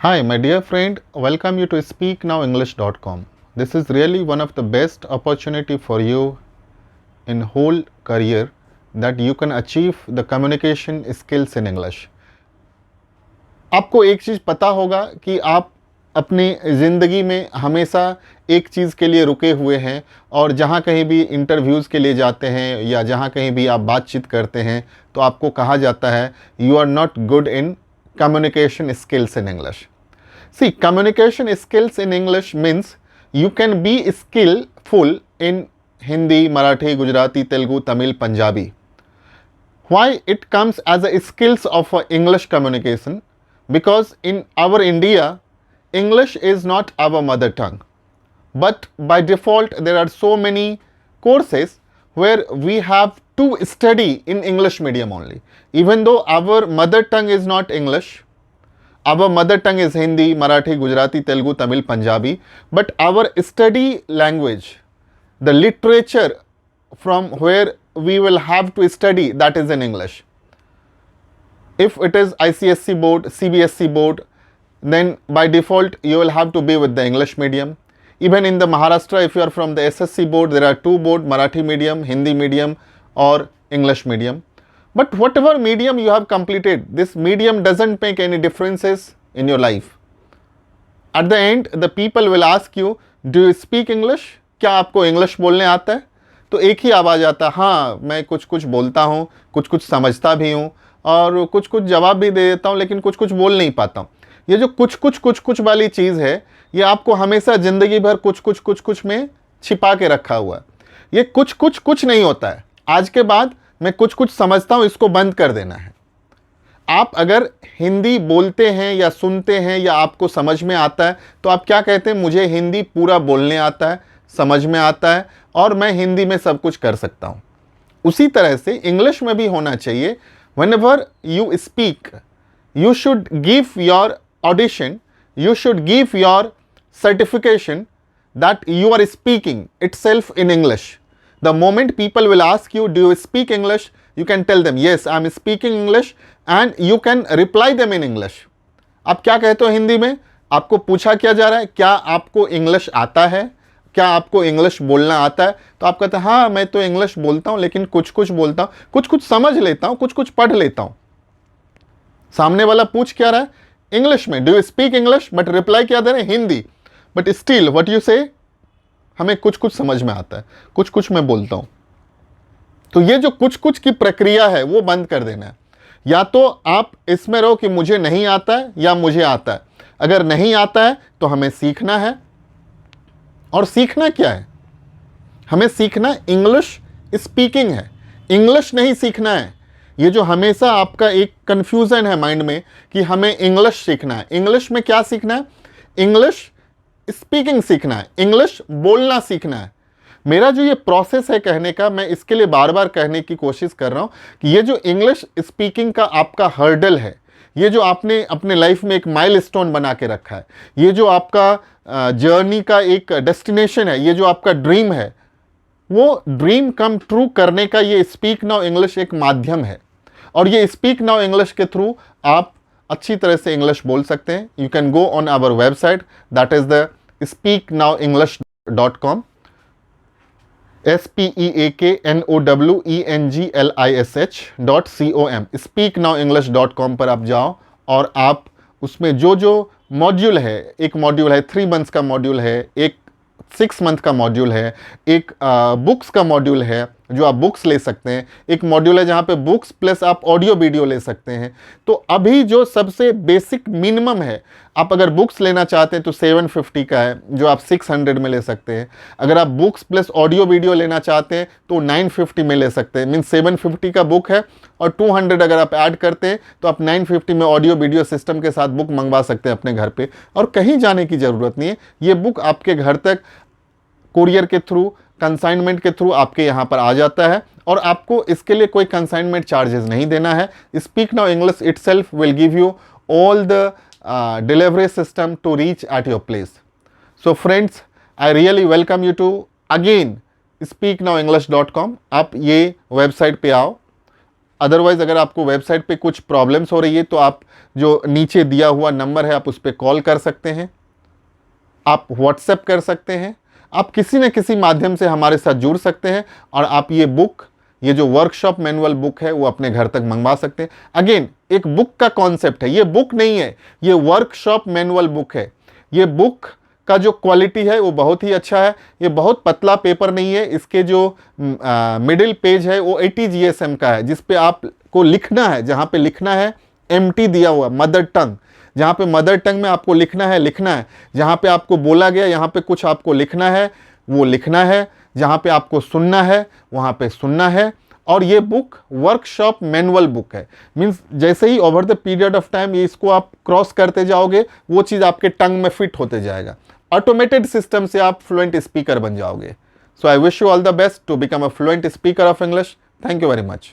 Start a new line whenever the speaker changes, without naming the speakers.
Hi, my dear friend, welcome you to speaknowenglish.com. This is really one of the best opportunity for you in whole career that you can achieve the communication skills in English. आपको एक चीज़ पता होगा कि आप अपनी ज़िंदगी में हमेशा एक चीज़ के लिए रुके हुए हैं और जहाँ कहीं भी इंटरव्यूज़ के लिए जाते हैं या जहाँ कहीं भी आप बातचीत करते हैं तो आपको कहा जाता है you are not good in communication skills in English. See, communication skills in English means you can be skillful in Hindi, Marathi, Gujarati, Telugu, Tamil, Punjabi. Why it comes as a skills of English communication? Because in our India, English is not our mother tongue. But by default, there are so many courses where we have to study in English medium only. Even though our mother tongue is not English, our mother tongue is Hindi, Marathi, Gujarati, Telugu, Tamil, Punjabi, but our study language, the literature from where we will have to study, that is in English. If it is ICSE board, CBSE board, then by default you will have to be with the English medium. Even in the Maharashtra, if you are from the SSC board, there are two board, Marathi medium, Hindi medium or English medium. But whatever medium you have completed, this medium doesn't make any differences in your life. At the end, the people will ask you, do you speak English? क्या आपको English बोलने आता है? तो एक ही आवाज़ आता है, हाँ मैं कुछ कुछ बोलता हूँ, कुछ कुछ समझता भी हूँ और कुछ कुछ जवाब भी दे देता हूँ, लेकिन कुछ कुछ बोल नहीं पाता हूँ. ये जो कुछ कुछ वाली चीज़ है, ये आपको हमेशा ज़िंदगी भर कुछ कुछ में छिपा के रखा हुआ है. ये कुछ नहीं होता है. आज के बाद मैं कुछ कुछ समझता हूँ, इसको बंद कर देना है. आप अगर हिंदी बोलते हैं या सुनते हैं या आपको समझ में आता है तो आप क्या कहते हैं, मुझे हिंदी पूरा बोलने आता है, समझ में आता है और मैं हिंदी में सब कुछ कर सकता हूँ. उसी तरह से इंग्लिश में भी होना चाहिए. whenever you speak, you should give your audition, you should give your certification that you are speaking itself in English. The moment people will ask you, do you speak English? You can tell them, yes, I am speaking English, and you can reply them in English. आप क्या कहते हो हिंदी में? आपको पूछा क्या जा रहा है, क्या आपको इंग्लिश आता है, क्या आपको इंग्लिश बोलना आता है? तो आप कहते हैं हाँ मैं तो इंग्लिश बोलता हूँ, लेकिन कुछ कुछ बोलता हूँ, कुछ कुछ समझ लेता हूँ, कुछ कुछ पढ़ लेता हूँ. सामने वाला पूछ क्या रहा है इंग्लिश में, do you speak English, but reply क्या दे रहे हैं, Hindi. But still what you से, हमें कुछ कुछ समझ में आता है, कुछ कुछ मैं बोलता हूँ. तो ये जो कुछ कुछ की प्रक्रिया है वो बंद कर देना है. या तो आप इसमें रहो कि मुझे नहीं आता है या मुझे आता है. अगर नहीं आता है तो हमें सीखना है. और सीखना क्या है, हमें सीखना इंग्लिश स्पीकिंग है, इंग्लिश नहीं सीखना है. ये जो हमेशा आपका एक कंफ्यूजन है माइंड में कि हमें इंग्लिश सीखना है. इंग्लिश में क्या सीखना है, इंग्लिश स्पीकिंग सीखना है, इंग्लिश बोलना सीखना है. मेरा जो ये प्रोसेस है कहने का, मैं इसके लिए बार बार कहने की कोशिश कर रहा हूँ कि ये जो इंग्लिश स्पीकिंग का आपका हर्डल है, ये जो आपने अपने लाइफ में एक माइलस्टोन बना के रखा है, ये जो आपका जर्नी का एक डेस्टिनेशन है, ये जो आपका ड्रीम है, वो ड्रीम कम ट्रू करने का ये स्पीक नाउ इंग्लिश एक माध्यम है. और ये स्पीक नाउ इंग्लिश के थ्रू आप अच्छी तरह से इंग्लिश बोल सकते हैं. You can go on our website, that is the speaknowenglish.com, speaknowenglish.com. speaknowenglish.com पर आप जाओ और आप उसमें जो जो मॉड्यूल है, एक मॉड्यूल है 3 मंथ्स का मॉड्यूल है, एक 6 मंथ का मॉड्यूल है, एक बुक्स का मॉड्यूल है जो आप बुक्स ले सकते हैं, एक मॉड्यूल है जहाँ पे बुक्स प्लस आप ऑडियो वीडियो ले सकते हैं. तो अभी जो सबसे बेसिक मिनिमम है, आप अगर बुक्स लेना चाहते हैं तो 750 का है जो आप 600 में ले सकते हैं. अगर आप बुक्स प्लस ऑडियो वीडियो लेना चाहते हैं तो 950 में ले सकते हैं. मीन्स 750 का बुक है और 200 अगर आप ऐड करते हैं तो आप 950 में ऑडियो वीडियो सिस्टम के साथ बुक मंगवा सकते हैं अपने घर पे, और कहीं जाने की ज़रूरत नहीं है. ये बुक आपके घर तक कुरियर के थ्रू, कंसाइनमेंट के थ्रू आपके यहाँ पर आ जाता है और आपको इसके लिए कोई कंसाइनमेंट चार्जेस नहीं देना है. Speak now English itself will give you all the delivery system to reach at your place. So friends, I really welcome you to again speaknowenglish.com. आप ये वेबसाइट पे आओ, अदरवाइज़ अगर आपको वेबसाइट पे कुछ प्रॉब्लम्स हो रही है तो आप जो नीचे दिया हुआ नंबर है आप उस पर कॉल कर सकते हैं, आप व्हाट्सएप कर सकते हैं, आप किसी न किसी माध्यम से हमारे साथ जुड़ सकते हैं और आप ये बुक, ये जो वर्कशॉप मैनुअल बुक है वो अपने घर तक मंगवा सकते हैं। अगेन एक बुक का कॉन्सेप्ट है, ये बुक नहीं है, ये वर्कशॉप मैनुअल बुक है। ये बुक का जो क्वालिटी है वो बहुत ही अच्छा है, ये बहुत पतला पेपर नहीं है, इसके जो मिडिल पेज है वो 80 GSM का है, जिस पे आपको लिखना है, जहाँ पे लिखना है MT दिया हुआ मदर टंग, जहाँ पे मदर टंग में आपको लिखना है, जहाँ पे आपको बोला गया यहाँ पे कुछ आपको लिखना है वो लिखना है, जहाँ पे आपको सुनना है वहाँ पे सुनना है। और ये बुक वर्कशॉप मैनुअल बुक है, मीन्स जैसे ही over the period of time ये इसको आप क्रॉस करते जाओगे वो चीज़ आपके टंग में फिट होते जाएगा, ऑटोमेटेड सिस्टम से आप फ्लुएंट स्पीकर बन जाओगे। So I wish you all the best to become a fluent speaker of English. Thank you very much.